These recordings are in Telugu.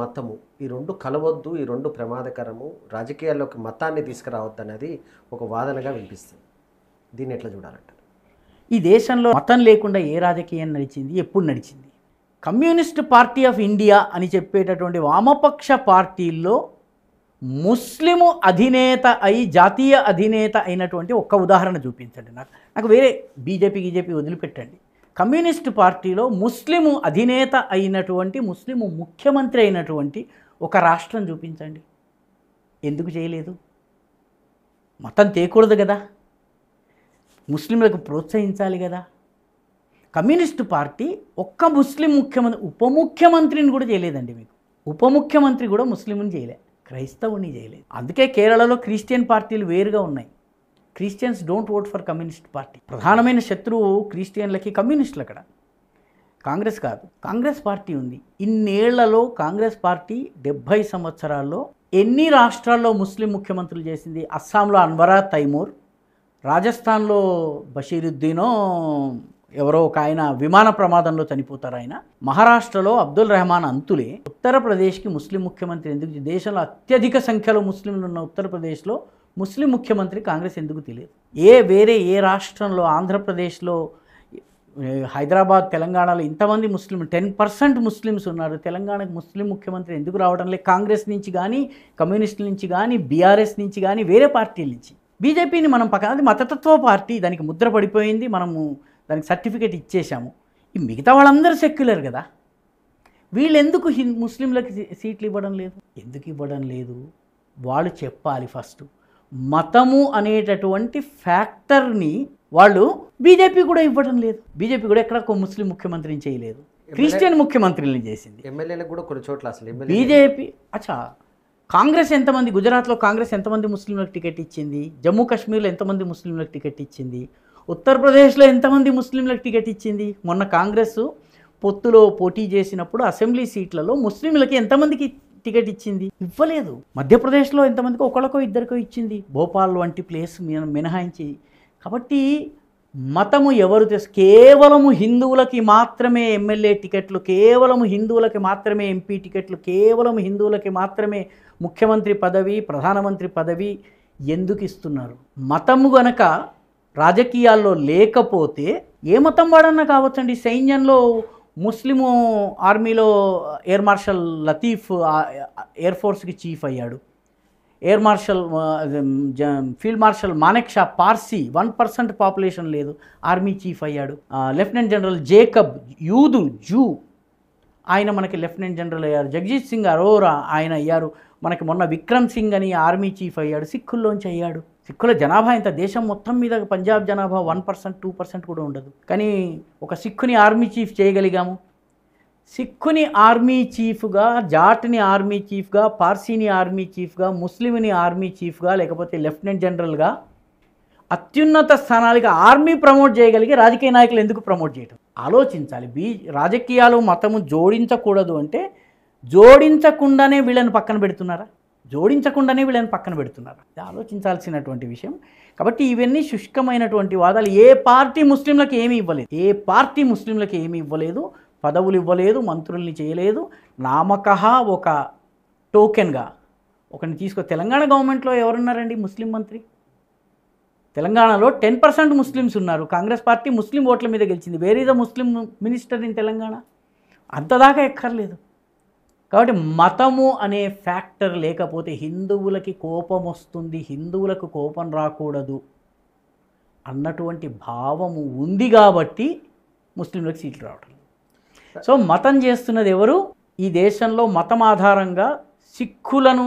మతము ఈ రెండు కలవద్దు, ఈ రెండు ప్రమాదకరము, రాజకీయాల్లోకి మతాన్ని తీసుకురావద్దు అనేది ఒక వాదనగా వినిపిస్తుంది. దీన్ని ఎట్లా చూడాలంటారు? ఈ దేశంలో మతం లేకుండా ఏ రాజకీయం నడిచింది, ఎప్పుడు నడిచింది? కమ్యూనిస్ట్ పార్టీ ఆఫ్ ఇండియా అని చెప్పేటటువంటి వామపక్ష పార్టీల్లో ముస్లిము అధినేత అయి జాతీయ అధినేత అయినటువంటి ఒక్క ఉదాహరణ చూపించండి. నాకు వేరే బీజేపీ వదిలిపెట్టండి. కమ్యూనిస్ట్ పార్టీలో ముస్లిము అధినేత అయినటువంటి, ముస్లిము ముఖ్యమంత్రి అయినటువంటి ఒక రాష్ట్రం చూపించండి. ఎందుకు చేయలేదు? మతం తేకూడదు కదా, ముస్లింలకు ప్రోత్సహించాలి కదా. కమ్యూనిస్టు పార్టీ ఒక్క ముస్లిం ముఖ్యమంత్రి, ఉప ముఖ్యమంత్రిని కూడా చేయలేదండి. మీకు ఉప ముఖ్యమంత్రి కూడా ముస్లింని చేయలే, క్రైస్తవుని చేయలేదు. అందుకే కేరళలో క్రిస్టియన్ పార్టీలు వేరుగా ఉన్నాయి. Christians don't vote for communist party. ప్రధానమైన శత్రువు క్రిస్టియన్లకి కమ్యూనిస్టులు. అక్కడ కాంగ్రెస్ కాదు, కాంగ్రెస్ పార్టీ ఉంది. ఇన్నేళ్లలో కాంగ్రెస్ పార్టీ 70 సంవత్సరాల్లో ఎన్ని రాష్ట్రాల్లో ముస్లిం ముఖ్యమంత్రులు చేసింది? అస్సాంలో అన్వరా తైమూర్, రాజస్థాన్లో బషీరుద్దీనో ఎవరో ఒక ఆయన విమాన ప్రమాదంలో చనిపోతారు ఆయన, మహారాష్ట్రలో అబ్దుల్ రెహమాన్ అంతులే. ఉత్తరప్రదేశ్కి ముస్లిం ముఖ్యమంత్రి ఎందుకు? దేశంలో అత్యధిక సంఖ్యలో ముస్లింలు ఉన్న ఉత్తరప్రదేశ్లో ముస్లిం ముఖ్యమంత్రి కాంగ్రెస్ ఎందుకు తెలియదు? వేరే ఏ రాష్ట్రంలో, ఆంధ్రప్రదేశ్లో, హైదరాబాద్, తెలంగాణలో ఇంతమంది ముస్లిం 10% ముస్లిమ్స్ ఉన్నారు. తెలంగాణకు ముస్లిం ముఖ్యమంత్రి ఎందుకు రావడం లేదు? కాంగ్రెస్ నుంచి కానీ, కమ్యూనిస్టుల నుంచి కానీ, బీఆర్ఎస్ నుంచి కానీ, వేరే పార్టీల నుంచి. బీజేపీని మనం పక్కన, అది మతతత్వ పార్టీ, దానికి ముద్ర పడిపోయింది, మనము దానికి సర్టిఫికేట్ ఇచ్చేసాము. ఈ మిగతా వాళ్ళందరూ సెక్యులర్ కదా. వీళ్ళు ఎందుకు ముస్లింలకి సీట్లు ఇవ్వడం లేదు? ఎందుకు ఇవ్వడం లేదు? వాళ్ళు చెప్పాలి ఫస్ట్. మతము అనేటటువంటి ఫ్యాక్టర్ని వాళ్ళు, బీజేపీ కూడా ఇవ్వడం లేదు. బీజేపీ కూడా ఎక్కడ ఒక ముస్లిం ముఖ్యమంత్రిని చేయలేదు, క్రిస్టియన్ ముఖ్యమంత్రిని చేసింది. ఎమ్మెల్యేలకు కూడా కొన్ని చోట్ల అసలు బీజేపీ. కాంగ్రెస్ ఎంతమంది, గుజరాత్లో కాంగ్రెస్ ఎంతమంది ముస్లింలకు టికెట్ ఇచ్చింది? జమ్మూ కాశ్మీర్లో ఎంతమంది ముస్లింలకు టికెట్ ఇచ్చింది? ఉత్తరప్రదేశ్లో ఎంతమంది ముస్లింలకు టికెట్ ఇచ్చింది? మొన్న కాంగ్రెస్ పొత్తులో పోటీ చేసినప్పుడు అసెంబ్లీ సీట్లలో ముస్లింలకి ఎంతమందికి టికెట్ ఇచ్చింది? ఇవ్వలేదు. మధ్యప్రదేశ్లో ఎంతమందికి, ఒకళ్ళకో ఇద్దరికో ఇచ్చింది, భోపాల్ వంటి ప్లేస్ మినహాయించి. కాబట్టి మతము ఎవరు కేవలము హిందువులకి మాత్రమే ఎమ్మెల్యే టికెట్లు, కేవలము హిందువులకి మాత్రమే ఎంపీ టికెట్లు, కేవలం హిందువులకి మాత్రమే ముఖ్యమంత్రి పదవి, ప్రధానమంత్రి పదవి ఎందుకు ఇస్తున్నారు? మతము గనక రాజకీయాల్లో లేకపోతే ఏ మతం వాడన్నా కావచ్చండి. సైన్యంలో ముస్లిము ఆర్మీలో ఎయిర్ మార్షల్ లతీఫ్ ఎయిర్ ఫోర్స్కి చీఫ్ అయ్యాడు. Air marshal field marshal Manekshaw Parsi 1% population లేదు, ఆర్మీ చీఫ్ అయ్యాడు. లెఫ్టినెంట్ జనరల్ జేకబ్ జూ ఆయన మనకి లెఫ్టినెంట్ జనరల్ అయ్యారు. జగజీత్ సింగ్ అరోరా ఆయన అయ్యారు. మనకి మొన్న విక్రమ్ సింగ్ అని ఆర్మీ చీఫ్ అయ్యాడు, సిక్కుల్లోంచి అయ్యాడు. సిక్కుల జనాభా ఇంత, దేశం మొత్తం మీద పంజాబ్ జనాభా 1%, 2% కూడా ఉండదు. కానీ ఒక సిక్కుని ఆర్మీ చీఫ్ చేయగలిగాము. సిక్కుని ఆర్మీ చీఫ్గా, జాట్ని ఆర్మీ చీఫ్గా, పార్సీని ఆర్మీ చీఫ్గా, ముస్లింని ఆర్మీ చీఫ్గా, లేకపోతే లెఫ్టినెంట్ జనరల్గా అత్యున్నత స్థానాలకి ఆర్మీ ప్రమోట్ చేయగలిగే రాజకీయ నాయకులు ఎందుకు ప్రమోట్ చేయటం? ఆలోచించాలి. రాజకీయాలు మతము జోడించకూడదు అంటే జోడించకుండానే వీళ్ళని పక్కన పెడుతున్నారా? ఇది ఆలోచించాల్సినటువంటి విషయం. కాబట్టి ఇవన్నీ శుష్కమైనటువంటి వాదాలు. ఏ పార్టీ ముస్లింలకు ఏమీ ఇవ్వలేదు, పదవులు ఇవ్వలేదు, మంత్రుల్ని చేయలేదు. నామకహ ఒక టోకెన్గా ఒకరిని తెలంగాణ గవర్నమెంట్లో ఎవరున్నారండి ముస్లిం మంత్రి? తెలంగాణలో 10% ముస్లిమ్స్ ఉన్నారు. కాంగ్రెస్ పార్టీ ముస్లిం ఓట్ల మీద గెలిచింది. Where is the Muslim minister in Telangana? అంతదాకా ఎక్కర్లేదు. కాబట్టి మతము అనే ఫ్యాక్టర్ లేకపోతే హిందువులకి కోపం వస్తుంది, హిందువులకు కోపం రాకూడదు అన్నటువంటి భావము ఉంది కాబట్టి ముస్లింలకు సీట్లు రావడం. సో మతం చేస్తున్నది ఎవరు? ఈ దేశంలో మతం ఆధారంగా సిక్కులను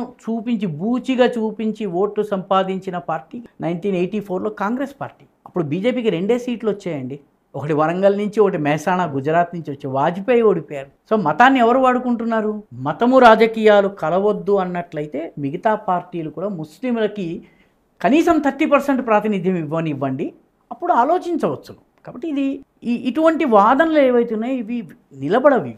బూచిగా చూపించి ఓట్లు సంపాదించిన పార్టీ 1984లో కాంగ్రెస్ పార్టీ. అప్పుడు బీజేపీకి 2 సీట్లు వచ్చాయండి. ఒకటి వరంగల్ నుంచి, ఒకటి మెహసానా గుజరాత్ నుంచి వచ్చి వాజ్పేయి ఓడిపోయారు. సో మతాన్ని ఎవరు వాడుకుంటున్నారు? మతము రాజకీయాలు కలవద్దు అన్నట్లయితే మిగతా పార్టీలు కూడా ముస్లింలకి కనీసం 30% ప్రాతినిధ్యం ఇవ్వండి, అప్పుడు ఆలోచించవచ్చు. కాబట్టి ఇటువంటి వాదనలు ఏవైతే ఉన్నాయో ఇవి నిలబడవి.